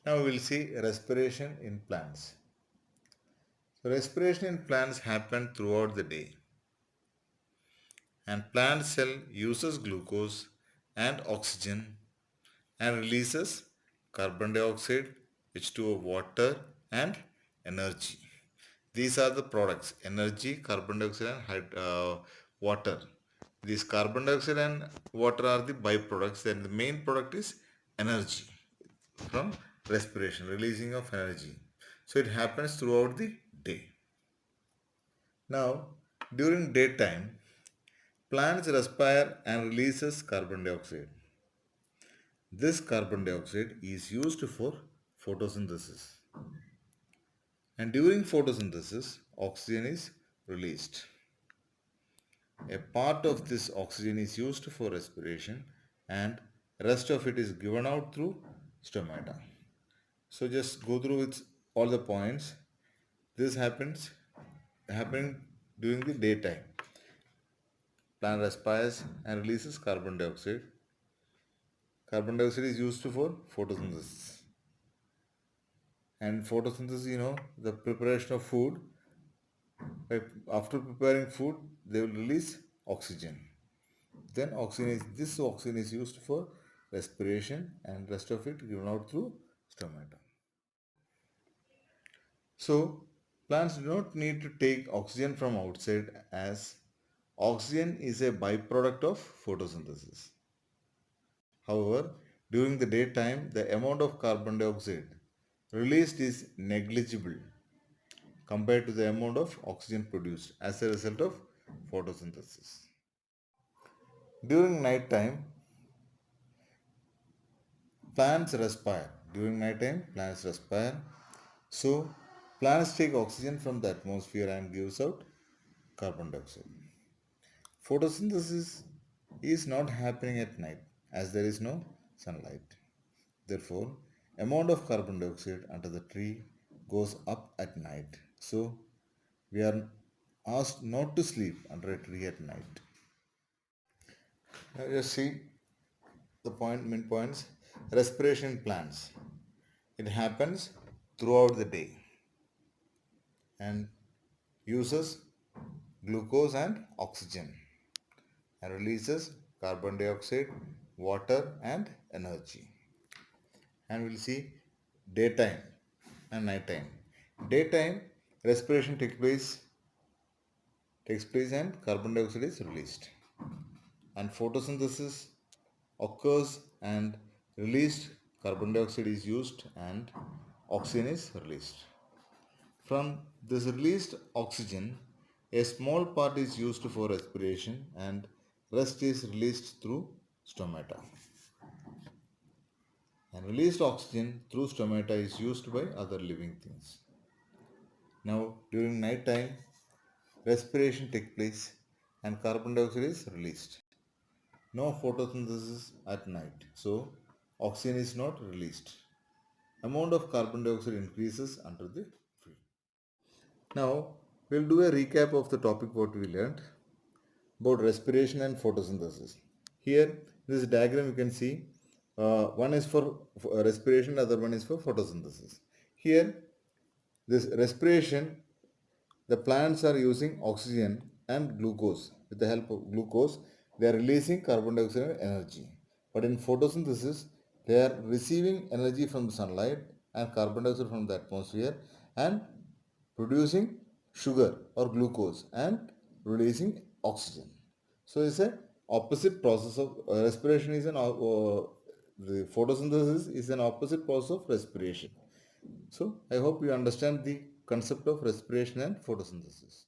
Now we'll see respiration in plants. So respiration in plants happen throughout the day, and plant cell uses glucose and oxygen and releases carbon dioxide, H2O, water and energy. These are the products: energy, carbon dioxide and water. These carbon dioxide and water are the byproducts, and the main product is energy from respiration, releasing of energy. So it happens throughout the day. Now, during daytime, plants respire and releases carbon dioxide. This carbon dioxide is used for photosynthesis. And during photosynthesis, oxygen is released. A part of this oxygen is used for respiration and rest of it is given out through stomata. So just go through with all the points. This happens happening during the daytime. Plant respires and releases carbon dioxide. Carbon dioxide is used for photosynthesis. And photosynthesis, the preparation of food. After preparing food, they will release oxygen. Then this oxygen is used for respiration and rest of it given out through stomata. So plants do not need to take oxygen from outside, as oxygen is a byproduct of photosynthesis. However, during the daytime, the amount of carbon dioxide released is negligible compared to the amount of oxygen produced as a result of photosynthesis. During night time, plants respire. During night time, plants respire. So, plants take oxygen from the atmosphere and gives out carbon dioxide. Photosynthesis is not happening at night as there is no sunlight. Therefore, amount of carbon dioxide under the tree goes up at night. So, we are asked not to sleep under a tree at night. Now just see the main points. Respiration plants. It happens throughout the day and uses glucose and oxygen and releases carbon dioxide, water and energy. And we'll see daytime and nighttime. Daytime respiration takes place and carbon dioxide is released. And photosynthesis occurs and released carbon dioxide is used and oxygen is released. From this released oxygen, a small part is used for respiration and rest is released through stomata. And released oxygen through stomata is used by other living things. Now, during night time, respiration takes place and carbon dioxide is released. No photosynthesis at night, so oxygen is not released. Amount of carbon dioxide increases under the tree. Now, we'll do a recap of the topic what we learned about respiration and photosynthesis. Here, this diagram you can see, one is for respiration, other one is for photosynthesis. Here, this respiration, the plants are using oxygen and glucose. With the help of glucose, they are releasing carbon dioxide and energy. But in photosynthesis, they are receiving energy from the sunlight and carbon dioxide from the atmosphere and producing sugar or glucose and releasing oxygen. So it's a opposite process of respiration is the photosynthesis is an opposite process of respiration. So I hope you understand the concept of respiration and photosynthesis.